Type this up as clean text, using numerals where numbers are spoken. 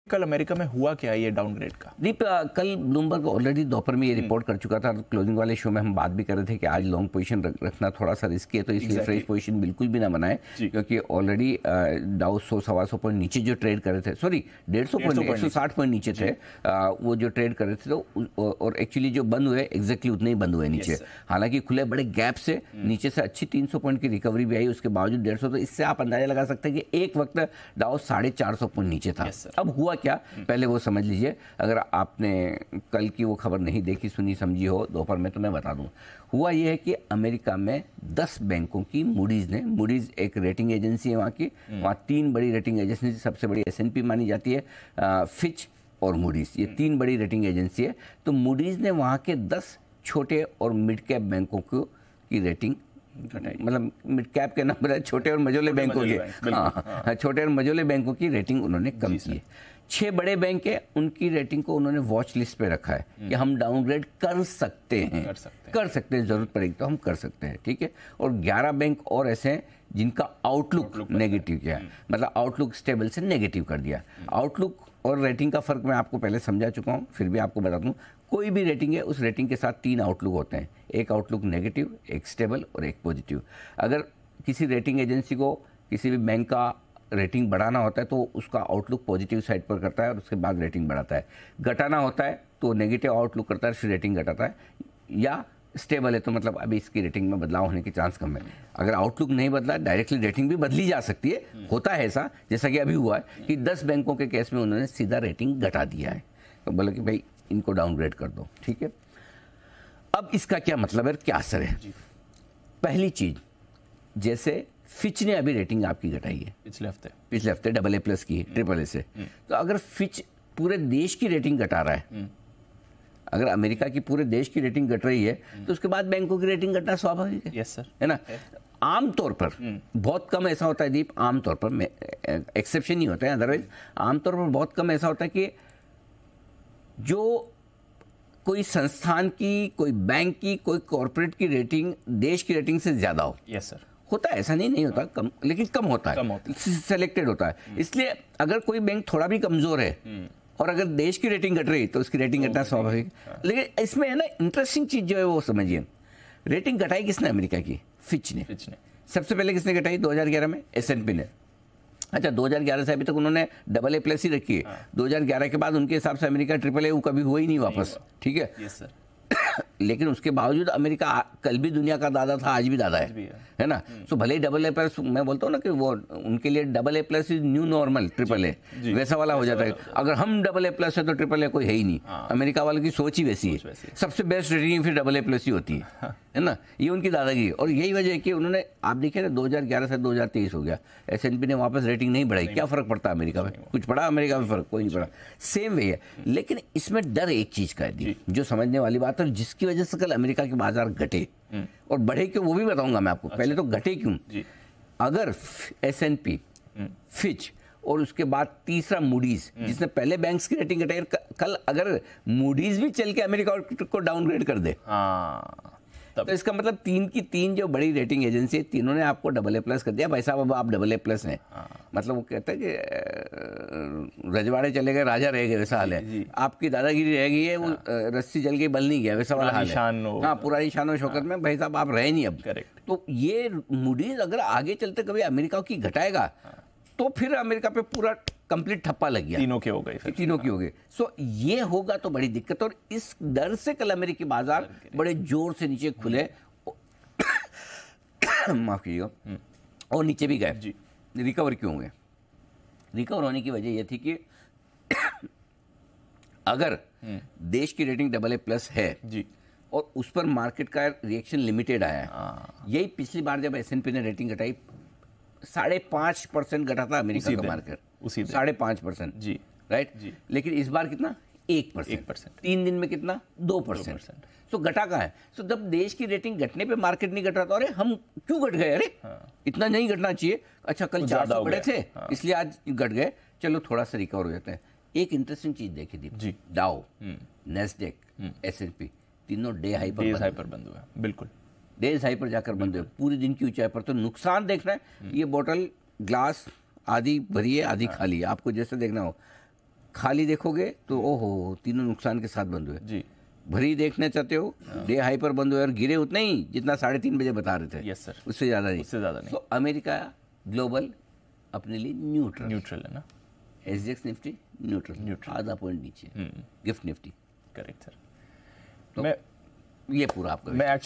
कल अमेरिका में हुआ क्या ये डाउनग्रेड का? दीप, कल ब्लूमबर्ग ऑलरेडी दोपहर में ये रिपोर्ट कर चुका था। क्लोजिंग वाले शो में हम बात भी कर रहे थे कि आज लॉन्ग पोजीशन रखना थोड़ा सा रिस्की है, तो इसलिए फ्रेश पोजीशन बिल्कुल भी ना बनाए, क्योंकि ऑलरेडी डाउ 100-125 पॉइंट नीचे जो ट्रेड कर रहे थे, सॉरी 150 पॉइंट 160 पॉइंट नीचे थे, वो जो ट्रेड कर रहे थे, तो और एक्चुअली जो बंद हुए एग्जैक्टली उतने ही बंद हुए नीचे। हालांकि खुले बड़े गैप से नीचे से अच्छी 300 पॉइंट की रिकवरी भी आई, उसके बावजूद 150, तो इससे आप अंदाजा लगा सकते हैं कि एक वक्त डाउ 450 पॉइंट नीचे था। अब हुआ क्या, पहले वो समझ लीजिए। अगर आपने कल की वो खबर नहीं देखी, सुनी, समझी हो दोपहर में, तो मैं बता दूं। हुआ ये है कि अमेरिका में 10 बैंकों की मूडीज एक रेटिंग एजेंसी है वहाँ की, वहाँ 3 बड़ी रेटिंग एजेंसी, सबसे बड़ी S&P मानी जाती है, फिच और मूडीज, ये 3 बड़ी रेटिंग एजेंसी है। तो मूडीज ने वहाँ के 10 छोटे और मिड कैप बैंकों की रेटिंग, मतलब मिड कैप के नाम पर छोटे और मझोले बैंकों के, छोटे और मझोले बैंकों की रेटिंग उन्होंने कम की है। 6 बड़े बैंक है, उनकी रेटिंग को उन्होंने वॉच लिस्ट पे रखा है कि हम डाउनग्रेड कर सकते हैं, जरूरत पड़ेगी तो हम कर सकते हैं, ठीक है। और 11 बैंक और ऐसे हैं जिनका आउटलुक नेगेटिव किया है, मतलब आउटलुक स्टेबल से नेगेटिव कर दिया। आउटलुक और रेटिंग का फर्क मैं आपको पहले समझा चुका हूँ, फिर भी आपको बता दूँ। कोई भी रेटिंग है, उस रेटिंग के साथ 3 आउटलुक होते हैं, एक आउटलुक नेगेटिव, एक स्टेबल और एक पॉजिटिव। अगर किसी रेटिंग एजेंसी को किसी भी बैंक का रेटिंग बढ़ाना होता है तो उसका आउटलुक पॉजिटिव साइड पर करता है और उसके बाद रेटिंग बढ़ाता है। घटाना होता है तो नेगेटिव आउटलुक करता है, फिर रेटिंग घटाता है। या स्टेबल है तो मतलब अभी इसकी रेटिंग में बदलाव होने के चांस कम है। अगर आउटलुक नहीं बदला, डायरेक्टली रेटिंग भी बदली जा सकती है, होता है ऐसा, जैसा कि अभी हुआ है कि 10 बैंकों के केस में उन्होंने सीधा रेटिंग घटा दिया है, तो बोला कि भाई इनको डाउनग्रेड कर दो, ठीक है। अब इसका क्या मतलब है, क्या असर है? पहली चीज, जैसे फिच ने अभी रेटिंग आपकी घटाई है पिछले हफ्ते AA+ की, AAA से, तो अगर फिच पूरे देश की रेटिंग घटा रहा है, अगर अमेरिका की पूरे देश की रेटिंग घट रही है, तो उसके बाद बैंकों की रेटिंग घटना स्वाभाविक है। यस सर, है ना। आमतौर पर बहुत कम ऐसा होता है दीप, आमतौर पर, एक्सेप्शन नहीं होता है, अदरवाइज आमतौर पर बहुत कम ऐसा होता है कि जो कोई संस्थान की, कोई बैंक की, कोई कॉर्पोरेट की रेटिंग देश की रेटिंग से ज्यादा हो। यस सर, होता है, ऐसा नहीं होता, कम, लेकिन कम होता है, सेलेक्टेड होता है। इसलिए अगर कोई बैंक थोड़ा भी कमजोर है और अगर देश की रेटिंग घट रही तो उसकी रेटिंग घटना स्वाभाविक। लेकिन इसमें है ना, इंटरेस्टिंग चीज जो है वो समझिए, रेटिंग घटाई किसने अमेरिका की? फिच ने। सबसे पहले किसने घटाई? 2011 में S&P ने। अच्छा, 2011 से अभी तक उन्होंने AA+ ही रखी है। 2011 के बाद उनके हिसाब से अमेरिका AAA कभी हुआ ही नहीं वापस, ठीक है। Yes sir. लेकिन उसके बावजूद अमेरिका कल भी दुनिया का दादा था, आज भी दादा है ना। तो भले ही AA+, मैं बोलता हूँ ना कि वो उनके लिए AA+ is new normal, AAA वैसा वाला हो जाता है। अगर हम AA+ है तो AAA कोई है ही नहीं। अमेरिका वालों की सोच ही वैसी है, सबसे बेस्ट रेटिंग फिर AA+ ही होती है ना। ये उनकी दादागिरी, और यही वजह है कि उन्होंने, आप देखिए ना, 2011 से 2023 हो गया, S&P ने वापस रेटिंग नहीं बढ़ाई। क्या फर्क पड़ता है अमेरिका में? कुछ पड़ा अमेरिका में फर्क? कोई नहीं पड़ा, सेम वे है। लेकिन इसमें डर एक चीज का है जो समझने वाली बात है, जिसकी वजह से कल अमेरिका के बाजार घटे और बढ़े क्यों, वो भी बताऊंगा मैं आपको। पहले तो घटे क्यों? अगर S&P, फिच और उसके बाद तीसरा मूडीज, जिसने पहले बैंक्स की रेटिंग घटाई, कल अगर मूडीज भी चल के अमेरिका को डाउनग्रेड कर दे, तो इसका मतलब 3 की 3 जो बड़ी रेटिंग एजेंसी है, तीनों ने आपको AA+ कर दिया। भाई साहब अब आप AA+ हैं। मतलब वो कहता है कि रजवाड़े चले गए राजा रह गए, वैसा हाल है। आपकी दादागिरी रह गई है, वो रस्सी जल गई बल नहीं गया, वैसा वाला हाल है। हाँ, पुरानी शान और शौकत में भाई साहब आप रहे नहीं अब। तो ये मूडीज अगर आगे चलते कभी अमेरिका की घटाएगा तो फिर अमेरिका पे पूरा कंप्लीट ठप्पा लग गया, तीनों की हो गई। सो ये होगा तो बड़ी दिक्कत, और इस डर से कल अमेरिकी बाजार बड़े जोर से नीचे खुले, माफ कीजिएगा, और नीचे भी गए। रिकवर क्यों हुए? रिकवर होने की वजह यह थी कि अगर देश की रेटिंग AA+ है और उस पर मार्केट का रिएक्शन लिमिटेड आया है। यही पिछली बार जब S&P ने रेटिंग घटाई, 5.5% घटा था अमेरिका का मार्केट, 5.5% जी, राइट। लेकिन इस बार कितना? 1%। 3 दिन में कितना? 2%। तो घटा कहाँ है? तो जब देश की रेटिंग घटने पे मार्केट नहीं घट रहा था, अरे हम क्यों घट गए? अरे इतना नहीं घटना चाहिए। अच्छा, कल 400 बढ़े थे इसलिए आज घट गए, चलो थोड़ा सा रिकवर हो जाता है। एक इंटरेस्टिंग चीज देखी थी, डाउ, नैस्डैक, S&P तीनों डे हाई पर बंद हुए। बिल्कुल डेज हाई पर जाकर बंद हुए, पूरी दिन की ऊंचाई पर। तो नुकसान देखना है, ये बोतल ग्लास आधी भरी है आधी खाली है, आपको जैसे देखना हो। खाली देखोगे तो ओहो तीनों नुकसान के साथ बंद हुए। जी भरी देखना चाहते हो डे हाई पर बंद हुए और गिरे उतना ही जितना 3:30 बजे बता रहे थे। यस सर, उससे ज़्यादा नहीं। उससे ज़्यादा नहीं। तो अमेरिका ग्लोबल अपने लिए न्यूट्रल न्यूट्रल है ना। SGX निफ्टी न्यूट्रल आधा पॉइंट नीचे गिफ्ट निफ्टी। Correct sir. तो मैं ये पूरा आपका एक्चुअली